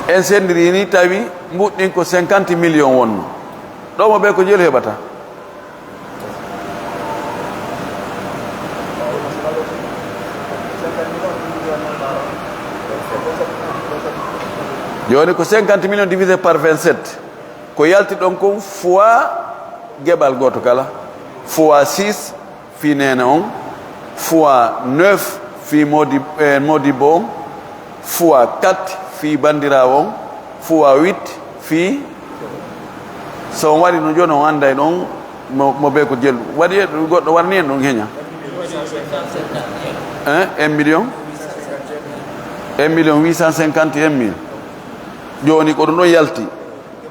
en sendiri ni tawi mbuɗɗin ko 50 millions wonno ɗo mo ɓe ko jelu heɓata joni ko 50 millions divisé par 27 ko yalti ɗon kon fois geɓal goto kala fois 6 fi nene on fois 9 fi modibo on fois 4 fi bandirawo on fois 8 fi so wari no joni on anda e ɗon mo be ko jellu waɗi e goɗɗo warni en ɗon heña 1 million 851 mille joni ko ɗum ɗon yalti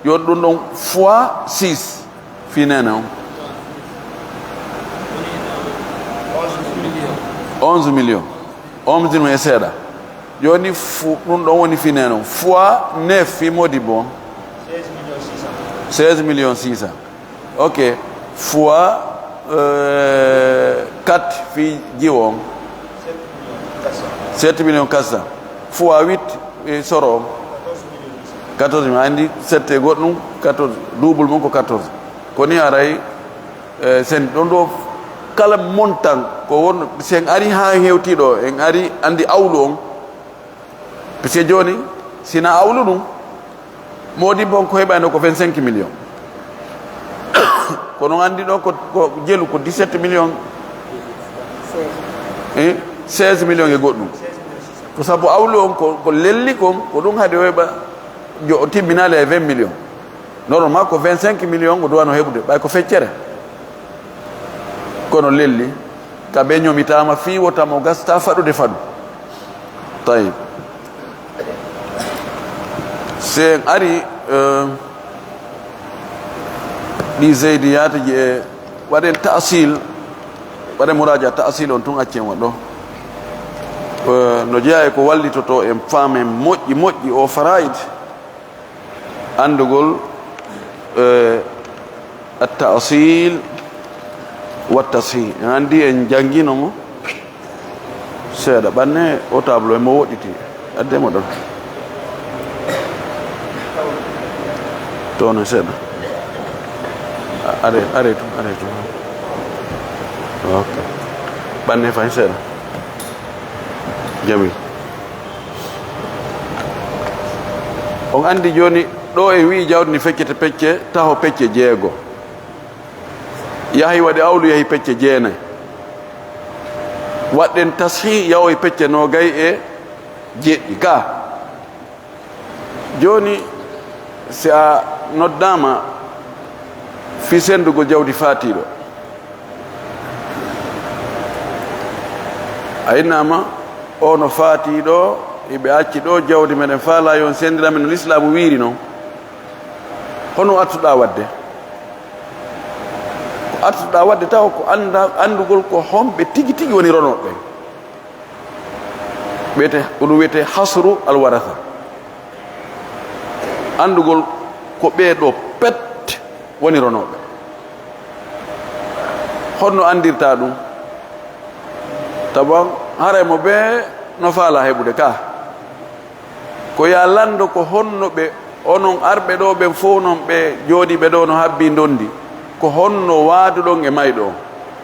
yo ɗum ɗon fois 6 fi nene on 11 million 11 million e seeɗa joni ɗum ɗon woni fi nene on fois 9 fi Modibo 16 millions 600 ok fois 4 fi jiwo on 7 millions 400 fois 8 e soro 14 millions andi 7 e goɗɗum 14 double mon ko 14 koni aray sen ɗon ɗo kala montant ko won sen ari ha hewtiɗo en ari andi awlu on parce que joni sina awlu ɗum modi bon ko heɓano ko 25 millions kono andi ɗo ko jelu ko 17 millions 16 millions e goɗɗum ko sabu awlu on ko lelli kon ko ɗum haade o heɓa o tibbinali e 20 millions normalement ko 25 millions o duwano heɓude ɓay ko feccere kono lelli ka ɓe ñomitama fi wotamo gasta faɗude faɗu tawi se en ari ɗi zeydiyateji e waɗen tasil waɗen mouradia tasil on tun accen wa ɗo no jeeya e ko wallitoto en faamen moƴƴi moƴƴi o faraid andugol at-ta'sil wa at-tashih andi en jangino mo seeɗa ɓanne o tableau mo woɗɗiti addemo ɗon tono seeɗa arrêtu ok ɓanne fay seeɗa jami on andi joni ɗo e wi jawdi ni feccete pecce taho pecce jeego yahi waɗi awlu yahi pecce jeenayi waɗɗen tashi yawoy pecce nogay e jeɗɗi ka joni si a noddama fi sendugol jawdi fatiɗo a innama o no fatiɗo eɓe acci ɗo jawdi meɗen faala yon sendiramen no l'islamu wiiri noon hono attuɗa wadde ko attuɗa wadde taw ko andugol ko homɓe tigi tigi woni ronoɓe ɓeyte ɗum wiyete hasru alwaratha andugol ko ɓeeɗo pet woni ronoɓe honno andirta ɗum tawa haray mo ɓe no faala heɓude ka ko ya lando ko honno ɓe onon arɓe ɗo ɓen fof noon ɓe jooɗiɓe ɗo no habbi dondi ko honno waaduɗon e mayɗo o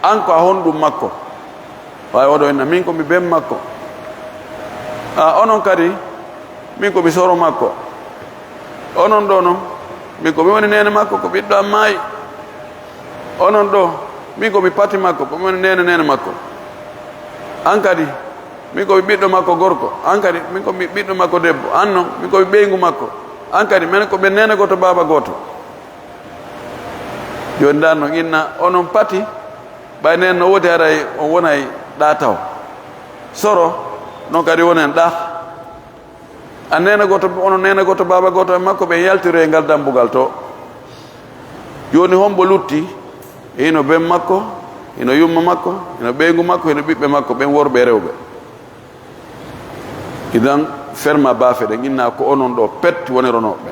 an ko a honɗum makko wawi oɗo enna min komi ben makko a onon kadi min komi soro makko onon ɗo noon min komi woni nene makko ko ɓiɗɗo am maayi onon ɗo min komi pati makko komi woni nene makko an kadi min komi ɓiɗɗo makko gorko an kadi min komi ɓiɗɗo makko debbo an noon min komi ɓeygu makko an kadi minen ko ɓe nene goto baba goto joni ndan noon inna onon pati ɓay nen no wodi haray on wonay ɗa taw soro noon kadi wonen ɗa a nene goto onon nene goto baba goto e makko ɓe yaltiro e ngal dambugal to joni hombo lutti ino ben makko ino yumma makko ino ɓeygu makko ino ɓiɓɓe makko ɓen worɓe rewɓe idan ferma baafe ɗe inna ko onon ɗo pet woni ronoɓe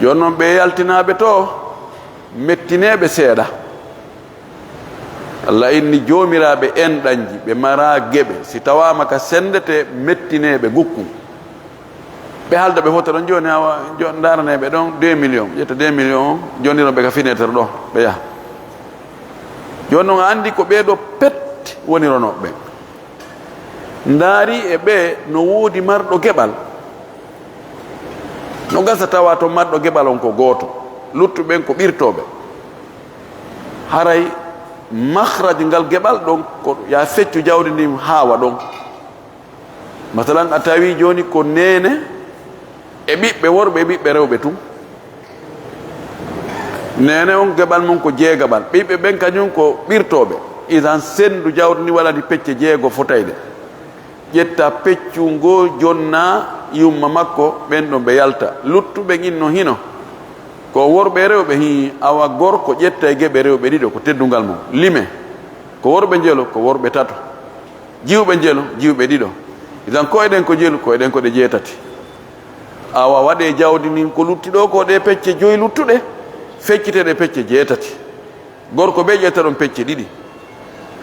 joni noon ɓe yaltinaɓe to mettineɓe seeɗa allah inni joomiraɓe enɗanji ɓe mara geɓe si tawama ka sendete mettineɓe gukku ɓe halda ɓe hotta ɗon joni awa daraneɓe ɗon 2 millions ƴetta 2 millions o joniroɓe ka finetere ɗo ɓe yaha joni noon a andi ko ɓeɗo pet woni ronoɓe ndaari e ɓe no woodi marɗo geɓal no gasa tawa to marɗo geɓal on ko gooto luttuɓen ko ɓirtoɓe haray mahraj ngal geɓal ɗon ko ya feccu jawdi ndi haawa ɗon masalan a tawi joni ko nene e ɓiɓɓe worɓe e ɓiɓɓe rewɓe tun nene on gebal mum ko jeegabal ɓiɓɓe ɓen kañum ko ɓirtoɓe isan sendu jawdi ni waladi pecce jeego fotayde ƴetta peccu ngo jonna yumma makko ɓen ɗo ɓe yalta luttuɓe inno hino ko worɓe rewɓe hi awa gorko ƴetta e geɓe rewɓe ɗiɗo ko teddungal mum lime ko worɓe jeelo ko worɓe tato jiwɓe jeelo jiwɓe ɗiɗo isan ko eɗen ko jeelu ko eɗen ko ɗe jeetati awa waɗe jawdi nin ko lutti ɗo ko ɗe pecce joyi luttuɗe fecciteɗe pecce jeetati gorko ɓe ƴetta ɗon pecce ɗiɗi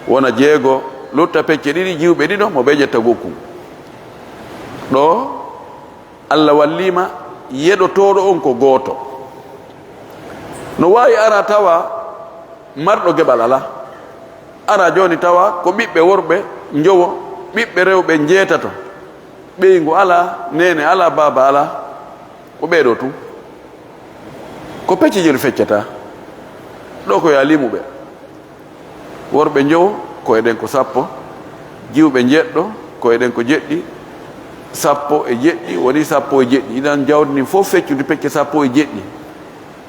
wona jeego lutta pecce ɗiɗi jiwɓe ɗiɗo mo ɓe ƴetta gokkum ɗo allah wallima yeɗotoɗo on ko gooto no wawi ara tawa marɗo geɓal ala ara joni tawa ko ɓiɓɓe worɓe jowo ɓiɓɓe rewɓe jeetato ɓeygu ala nene ala baba ala ko ɓeeɗo tum ko pecce jelu feccata ɗo ko ya limuɓe worɓe jowo ko eɗen ko sappo jiwɓe jeɗɗo ko eɗen ko jeɗɗi sappo e jeɗɗi woni sappo e jeɗɗi idan jawdi ni fof feccude pecce sappo e jeɗɗi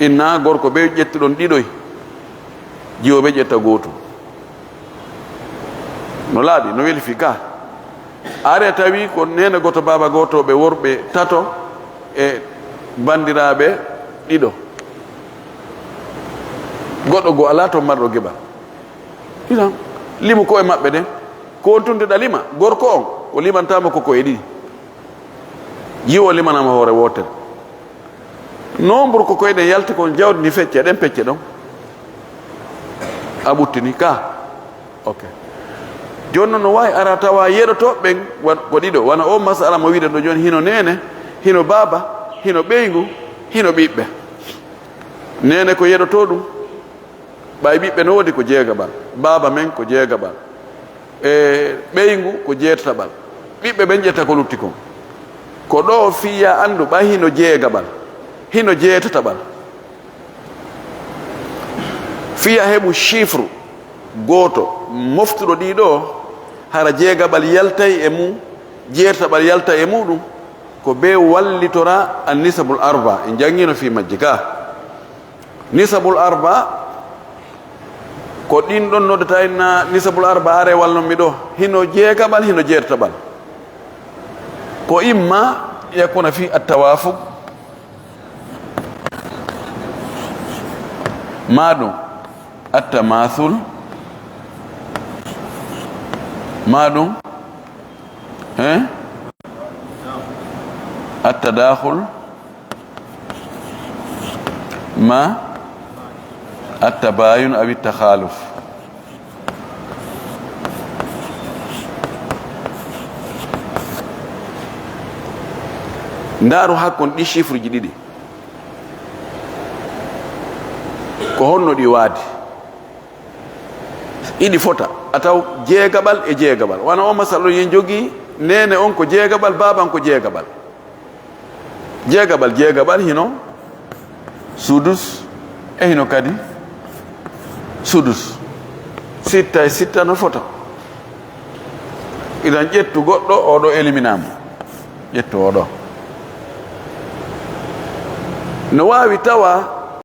inna gorko ɓe ƴettuɗon ɗiɗoy jiwoɓe ƴetta gootum no laaɓi no weli fi ka are tawi ko nene goto baba goto ɓe worɓe tato e bandiraɓe ɗiɗo goɗɗo go ala to marɗo geɓal idan limu ko e maɓɓe ɗen ko wontundeɗa lima gorko on o limantama koko e ɗiɗi jiwo limanama hoore wotere nombre koko eɗen yalti kon jawdi ni fecce ɗen pecce ɗon a ɓuttini ka ok joni noon no wawi ara tawa yeɗoto ɓen ko ɗiɗo wona o masala mo wiɗen ɗo joni hino nene hino baba hino ɓeygu hino ɓiɓɓe nene ko yeɗoto ɗum ɓay ɓiɓɓe no woodi ko jeegaɓal baba men ko jeegaɓal e ɓeygu ko jeetataɓal ɓiɓɓe ɓen ƴetta ko lutti kon ko ɗo fiya andu ɓay hino jeegaɓal hino jeetataɓal fiya heɓu chiffre gooto moftuɗo ɗiɗo hara jeegaɓal yaltay e mum jeetataɓal yalta e muɗum ko be wallitora an nisabul arba en jangino fi majji ka nisabul arba ko ɗin ɗon noddata inna nisabul arba are wallonmi ɗo hino jeegaɓal hino jeetataɓal ko imma yakuna fi attawafuk maɗum attamathul maɗum attadakhul ma attabayun awi takhaluf ndaaru hakkon ɗi chiffre ji ɗiɗi ko honno ɗi waadi iɗi fota a taw jeegaɓal e jeegaɓal wona o masalo yen jogii nene on ko jeegaɓal baban ko jeegaɓal jeegaɓal jeegaɓal hino sudus e hino kadi sudus sitta e sitta no fota idan ƴettu goɗɗo oɗo éliminama ƴettu oɗo no wawi tawa